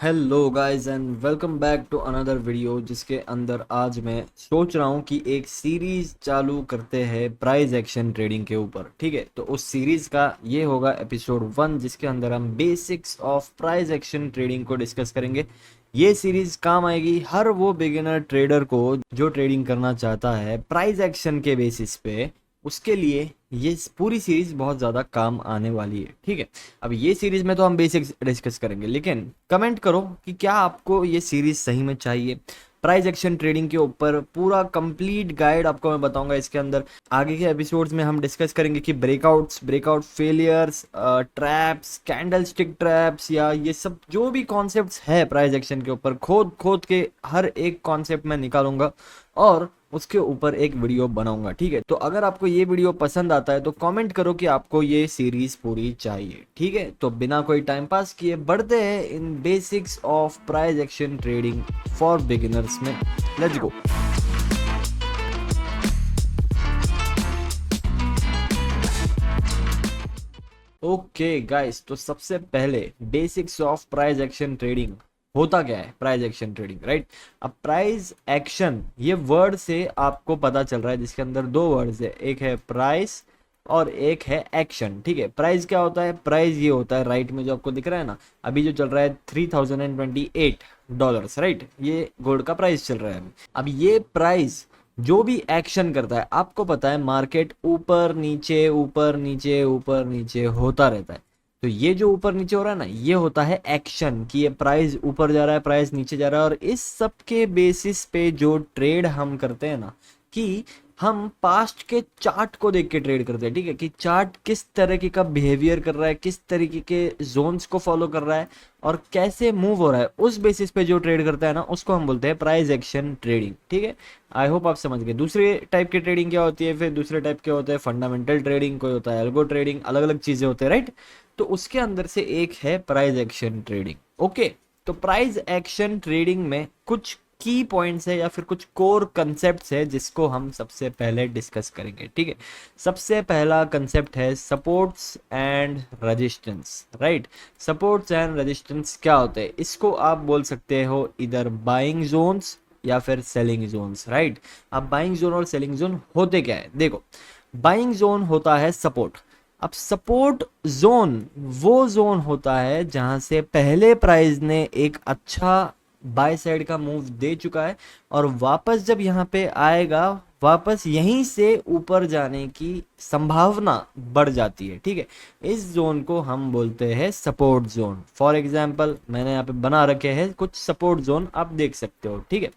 Hello guys and welcome back to another video जिसके अंदर आज मैं सोच रहा हूँ कि एक सीरीज चालू करते हैं प्राइस एक्शन ट्रेडिंग के ऊपर। ठीक है, तो उस सीरीज का ये होगा एपिसोड 1 जिसके अंदर हम basics of price action trading को डिस्कस करेंगे। ये सीरीज काम आएगी हर वो बिगिनर ट्रेडर को जो ट्रेडिंग करना चाहता है प्राइस एक्शन के बेसिस पे। उसके लिए ये पूरी सीरीज बहुत ज़्यादा काम आने वाली है। ठीक है, अब ये सीरीज में तो हम बेसिक्स डिस्कस करेंगे, लेकिन कमेंट करो कि क्या आपको ये सीरीज सही में चाहिए। प्राइस एक्शन ट्रेडिंग के ऊपर पूरा कंप्लीट गाइड आपको मैं बताऊंगा। इसके अंदर आगे के एपिसोड्स में हम डिस्कस करेंगे कि breakout failures, traps, candle stick traps या ये सब जो भी कॉन्सेप्ट्स है प्राइस एक्शन के ऊपर खोद खोद के हर एक कॉन्सेप्ट मैं निकालूंगा और उसके ऊपर एक वीडियो बनाऊंगा। ठीक है, तो अगर आपको ये वीडियो पसंद आता है तो कमेंट करो कि आपको ये सीरीज पूरी चाहिए। ठीक है, तो बिना कोई टाइम पास किए बढ़ते हैं इन basics of price action trading for beginners में। Let's go. ओके गाइस, तो सबसे पहले basics of price action trading होता क्या है। Price action trading, right. अब प्राइस एक्शन ये वर्ड से आपको पता चल रहा है जिसके अंदर दो वर्ड्स है, एक है प्राइस और एक है एक्शन। ठीक है, प्राइस क्या होता है? प्राइस ये होता है राइट में जो आपको दिख रहा है ना, अभी जो चल रहा है $3028, राइट। ये गोल्ड का प्राइस चल रहा है अभी। अब ये प्राइस जो भी एक्शन करता है, आपको पता है मार्केट ऊपर नीचे ऊपर नीचे ऊपर नीचे होता रहता है। तो ये जो ऊपर नीचे हो रहा है ना, ये होता है एक्शन कि ये प्राइस ऊपर जा रहा है, प्राइस नीचे जा रहा है। और इस सब के बेसिस पे जो ट्रेड हम करते हैं ना, कि हम पास्ट के चार्ट को देख के ट्रेड करते हैं। ठीक है, कि चार्ट किस तरीके का बिहेवियर कर रहा है, किस तरीके के जोन्स को फॉलो कर रहा है और कैसे मूव हो रहा है, उस बेसिस पे जो ट्रेड करता है ना, उसको हम बोलते हैं प्राइस एक्शन ट्रेडिंग। ठीक है, आई होप आप समझ गए। दूसरे टाइप की ट्रेडिंग क्या होती है, फिर दूसरे टाइप के होते हैं फंडामेंटल ट्रेडिंग, कोई होता है एल्गो ट्रेडिंग, अलग अलग चीजें होते हैं, राइट। तो उसके अंदर से एक है प्राइस एक्शन ट्रेडिंग। ओके, तो प्राइस एक्शन ट्रेडिंग में कुछ की पॉइंट्स है या फिर कुछ कोर कंसेप्ट्स है जिसको हम सबसे पहले डिस्कस करेंगे। ठीक है, सबसे पहला कंसेप्ट है supports and resistance, right. Supports and resistance क्या होते हैं? इसको आप बोल सकते हो इधर बाइंग जोन्स या फिर सेलिंग जोन्स, राइट। अब बाइंग जोन और सेलिंग जोन होते क्या है? देखो, बाइंग जोन होता है सपोर्ट। अब सपोर्ट जोन वो जोन होता है जहां से पहले प्राइस ने एक अच्छा बाय साइड का मूव दे चुका है और वापस जब यहाँ पे आएगा, वापस यहीं से ऊपर जाने की संभावना बढ़ जाती है। ठीक है, इस जोन को हम बोलते हैं सपोर्ट जोन। फॉर एग्जांपल मैंने यहाँ पे बना रखे हैं कुछ सपोर्ट जोन, आप देख सकते हो। ठीक है,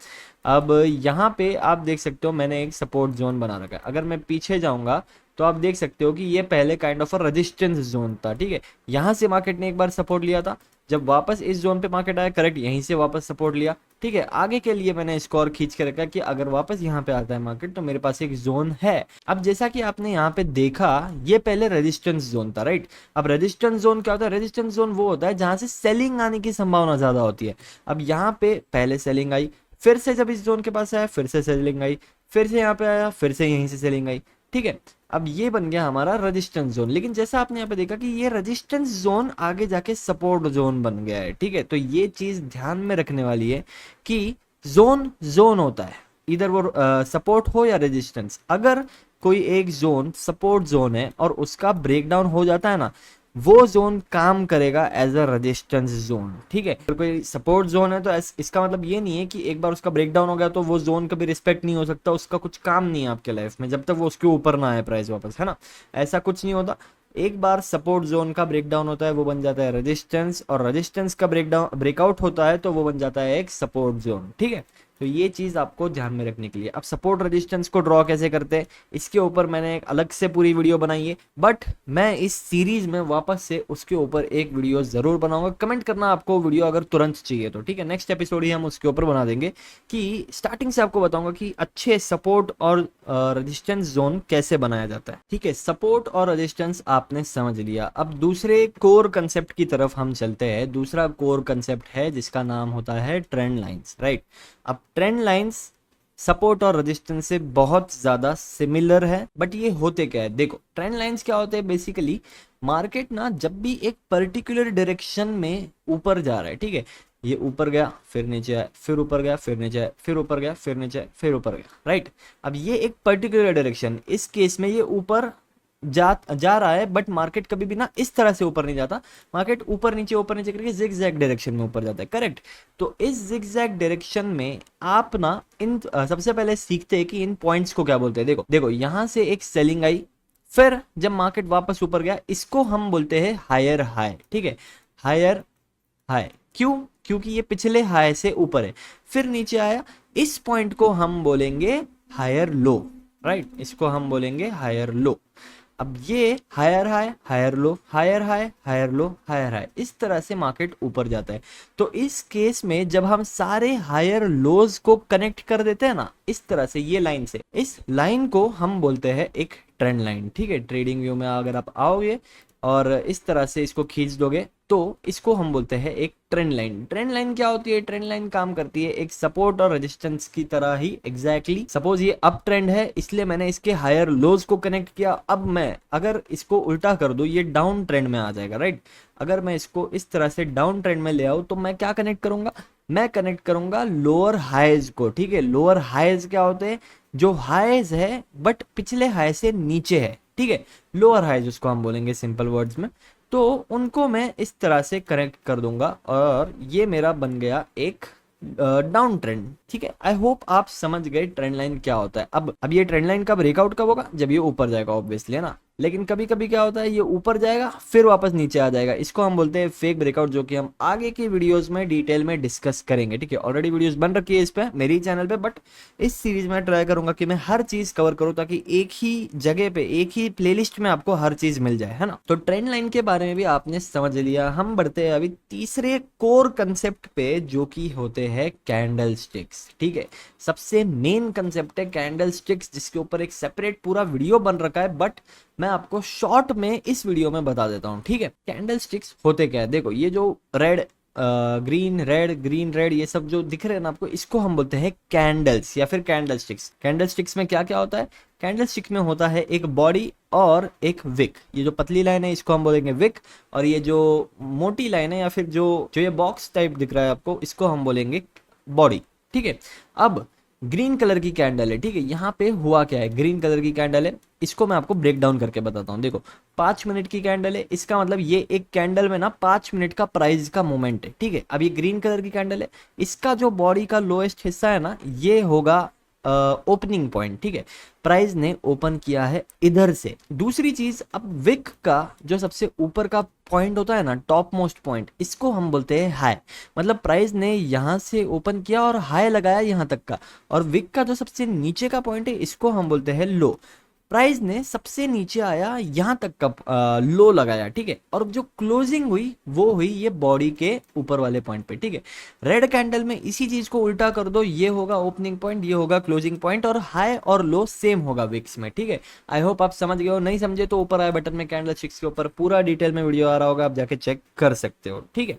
अब यहाँ पे आप देख सकते हो मैंने एक सपोर्ट जोन बना रखा है। अगर मैं पीछे जाऊंगा तो आप देख सकते हो कि ये पहले kind of a resistance zone था। ठीक है, यहाँ से मार्केट ने एक बार सपोर्ट लिया था, जब वापस इस जोन पे मार्केट आया, करेक्ट, यहीं से वापस सपोर्ट लिया। ठीक है, आगे के लिए मैंने स्कोर खींच के रखा कि अगर वापस यहाँ पे आता है मार्केट तो मेरे पास एक जोन है। अब जैसा कि आपने यहाँ पे देखा, ये पहले रेजिस्टेंस जोन था, राइट। अब रेजिस्टेंस जोन क्या होता है? रेजिस्टेंस जोन वो होता है जहां से सेलिंग आने की संभावना ज्यादा होती है। अब यहाँ पे पहले सेलिंग आई, फिर से जब इस जोन के पास आया फिर से सेलिंग आई, फिर से यहाँ पे आया, फिर से यहीं से सेलिंग आई। ठीक है, अब ये बन गया हमारा रेजिस्टेंस जोन। लेकिन जैसा आपने यहाँ पे देखा कि ये रेजिस्टेंस जोन आगे जाके सपोर्ट जोन बन गया है। ठीक है, तो ये चीज ध्यान में रखने वाली है कि जोन जोन होता है, इधर वो सपोर्ट हो या रेजिस्टेंस। अगर कोई एक जोन सपोर्ट जोन है और उसका ब्रेकडाउन हो जाता है ना, वो जोन काम करेगा एज अ रेजिस्टेंस जोन। ठीक है, अगर कोई सपोर्ट जोन है तो इसका मतलब ये नहीं है कि एक बार उसका ब्रेकडाउन हो गया तो वो जोन कभी रिस्पेक्ट नहीं हो सकता, उसका कुछ काम नहीं है आपके लाइफ में जब तक वो उसके ऊपर ना आए प्राइस वापस, है ना। ऐसा कुछ नहीं होता। एक बार सपोर्ट जोन का ब्रेकडाउन होता है वो बन जाता है रेजिस्टेंस, और रेजिस्टेंस का ब्रेकआउट होता है तो वो बन जाता है एक सपोर्ट जोन। ठीक है, तो ये चीज आपको ध्यान में रखने के लिए। अब सपोर्ट रेजिस्टेंस को ड्रॉ कैसे करते हैं, इसके ऊपर मैंने एक अलग से पूरी वीडियो बनाई है, बट मैं इस सीरीज में वापस से उसके ऊपर एक वीडियो जरूर बनाऊंगा। कमेंट करना आपको वीडियो अगर तुरंत चाहिए तो। ठीक है, नेक्स्ट एपिसोड ही हम उसके ऊपर बना देंगे कि स्टार्टिंग से आपको बताऊंगा कि अच्छे सपोर्ट और रेजिस्टेंस जोन कैसे बनाया जाता है। ठीक है, सपोर्ट और रेजिस्टेंस आपने समझ लिया। अब दूसरे कोर कंसेप्ट की तरफ हम चलते हैं। दूसरा कोर कंसेप्ट है जिसका नाम होता है ट्रेंड लाइंस, राइट। अब ट्रेंड लाइंस सपोर्ट और रेजिस्टेंस से बहुत ज्यादा सिमिलर है, बट ये होते क्या है? देखो, ट्रेंड लाइंस क्या होते हैं? बेसिकली मार्केट ना जब भी एक पर्टिकुलर डायरेक्शन में ऊपर जा रहा है, ठीक है, ये ऊपर गया फिर नीचे आया, फिर ऊपर गया फिर नीचे आया, फिर ऊपर गया फिर नीचे आया, फिर ऊपर गया, राइट। अब ये एक पर्टिकुलर डायरेक्शन, इस केस में ये ऊपर जा रहा है, बट मार्केट कभी भी ना इस तरह से ऊपर नहीं जाता, मार्केट ऊपर नीचे करके जिगजैग डायरेक्शन में ऊपर जाता है, करेक्ट। तो इस जिगजैग डायरेक्शन में आप ना इन सबसे पहले सीखते हैं कि इन पॉइंट्स को क्या बोलते हैं। देखो देखो यहाँ से एक सेलिंग आई, फिर जब मार्केट वापस ऊपर गया, इसको हम बोलते हैं हायर हाई, ठीक है, हायर हाई। क्यों? क्योंकि ये पिछले हाई से ऊपर है, फिर नीचे आया, इस पॉइंट को हम बोलेंगे हायर लो, राइट, इसको हम बोलेंगे हायर लो। अब ये higher high higher low higher high higher low higher high, इस तरह से मार्केट ऊपर जाता है। तो इस केस में जब हम सारे हायर लोज को कनेक्ट कर देते हैं ना इस तरह से, ये लाइन से, इस लाइन को हम बोलते हैं एक ट्रेंड लाइन, ठीक है। ट्रेडिंग व्यू में अगर आप आओगे और इस तरह से इसको खींच दोगे तो इसको हम बोलते हैं एक ट्रेंड लाइन। ट्रेंड लाइन क्या होती है? ट्रेंड लाइन काम करती है एक सपोर्ट और रेजिस्टेंस की तरह ही, एग्जैक्टली। सपोज ये अप ट्रेंड है, इसलिए मैंने इसके हायर लोज को कनेक्ट किया। अब मैं अगर इसको उल्टा कर दूं, ये डाउन ट्रेंड में आ जाएगा, राइट। अगर मैं इसको इस तरह से डाउन ट्रेंड में ले आऊं तो मैं क्या कनेक्ट करूंगा? मैं कनेक्ट करूंगा लोअर हाइज को, ठीक है। लोअर हाइज क्या होते हैं? जो हाइज है बट पिछले हाई से नीचे है, ठीक है, लोअर हाइज उसको हम बोलेंगे सिंपल वर्ड्स में। तो उनको मैं इस तरह से कनेक्ट कर दूंगा और ये मेरा बन गया एक डाउन ट्रेंड, ठीक है। आई होप आप समझ गए ट्रेंड लाइन क्या होता है। अब ये ट्रेंड लाइन का ब्रेकआउट कब होगा? जब ये ऊपर जाएगा, ऑब्वियसली, है ना। लेकिन कभी कभी क्या होता है, ये ऊपर जाएगा फिर वापस नीचे आ जाएगा, इसको हम बोलते हैं फेक ब्रेकआउट, जो कि हम आगे की वीडियोस में डिटेल में डिस्कस करेंगे, ठीक है। ऑलरेडी वीडियोस बन रखी है इस पे मेरी चैनल पे, बट इस सीरीज में ट्राई करूंगा कि मैं हर चीज कवर करूं ताकि एक ही जगह पे, एक ही प्लेलिस्ट में आपको हर चीज मिल जाए, है ना। तो ट्रेंड लाइन के बारे में भी आपने समझ लिया। हम बढ़ते हैं अभी तीसरे कोर कंसेप्ट पे, जो कि होते हैं कैंडल स्टिक्स, ठीक है। सबसे मेन कंसेप्ट है कैंडल स्टिक्स, जिसके ऊपर एक सेपरेट पूरा वीडियो बन रखा है, बट मैं आपको शॉर्ट में इस वीडियो में बता देता हूं, ठीक है। कैंडल स्टिक्स होते क्या है? देखो, ये जो रेड ग्रीन रेड ये सब जो दिख रहे हैं ना आपको, इसको हम बोलते हैं कैंडल्स या फिर कैंडल स्टिक्स। कैंडल स्टिक्स में क्या क्या होता है? कैंडल स्टिक में होता है एक बॉडी और एक विक। ये जो पतली लाइन है इसको हम बोलेंगे विक, और ये जो मोटी लाइन है या फिर जो ये बॉक्स टाइप दिख रहा है आपको, इसको हम बोलेंगे बॉडी, ठीक है। अब ग्रीन कलर की कैंडल है, ठीक है। यहाँ पे हुआ क्या है? ग्रीन कलर की कैंडल है, इसको मैं आपको ब्रेक डाउन करके बताता हूँ। देखो, 5 मिनट की कैंडल है, इसका मतलब ये एक कैंडल में ना 5 मिनट का प्राइस का मोमेंट है, ठीक है। अब ये ग्रीन कलर की कैंडल है, इसका जो बॉडी का लोएस्ट हिस्सा है ना, ये होगा ओपनिंग पॉइंट, ठीक है। प्राइस ने ओपन किया है इधर से। दूसरी चीज, अब विक का जो सबसे ऊपर का पॉइंट होता है ना, टॉप मोस्ट पॉइंट, इसको हम बोलते हैं हाई। मतलब प्राइस ने यहां से ओपन किया और हाई लगाया यहां तक का, और विक का जो सबसे नीचे का पॉइंट है, इसको हम बोलते हैं लो। प्राइस ने सबसे नीचे आया यहां तक का लो लगाया, ठीक है। और जो क्लोजिंग हुई वो हुई ये बॉडी के ऊपर वाले पॉइंट पे, ठीक है। रेड कैंडल में इसी चीज को उल्टा कर दो, ये होगा ओपनिंग पॉइंट, ये होगा क्लोजिंग पॉइंट, और हाई और लो सेम होगा विक्स में, ठीक है। आई होप आप समझ गए हो। नहीं समझे तो ऊपर आए बटन में कैंडल स्टिक्स के ऊपर पूरा डिटेल में वीडियो आ रहा होगा, आप जाके चेक कर सकते हो, ठीक है।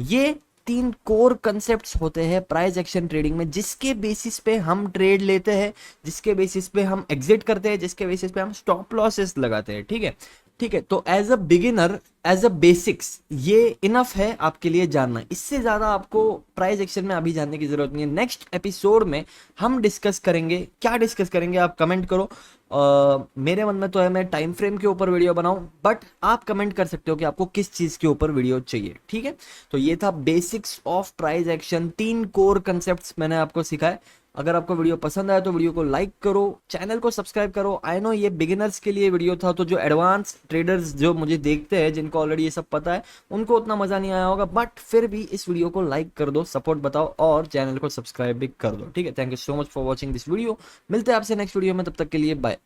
ये 3 कोर कंसेप्ट्स होते हैं प्राइस एक्शन ट्रेडिंग में, जिसके बेसिस पे हम ट्रेड लेते हैं, जिसके बेसिस पे हम एग्जिट करते हैं, जिसके बेसिस पे हम स्टॉप लॉसेस लगाते हैं, ठीक है। ठीक है, तो as a beginner, as a basics, ये इनफ है आपके लिए जानना। इससे ज्यादा आपको प्राइस एक्शन में अभी जानने की जरूरत नहीं है। नेक्स्ट एपिसोड में हम डिस्कस करेंगे। क्या डिस्कस करेंगे आप कमेंट करो। मेरे मन में तो है मैं टाइम फ्रेम के ऊपर वीडियो बनाऊं, बट आप कमेंट कर सकते हो कि आपको किस चीज के ऊपर वीडियो चाहिए, ठीक है। तो ये था basics of price action, 3 core concepts मैंने आपको सिखाए। अगर आपको वीडियो पसंद आया तो वीडियो को लाइक करो, चैनल को सब्सक्राइब करो। आई नो ये बिगिनर्स के लिए वीडियो था, तो जो एडवांस ट्रेडर्स जो मुझे देखते हैं, जिनको ऑलरेडी ये सब पता है, उनको उतना मजा नहीं आया होगा, बट फिर भी इस वीडियो को लाइक कर दो, सपोर्ट बताओ, और चैनल को सब्सक्राइब भी कर दो, ठीक है। Thank you so much for watching this video. मिलते हैं आपसे नेक्स्ट वीडियो में, तब तक के लिए बाय।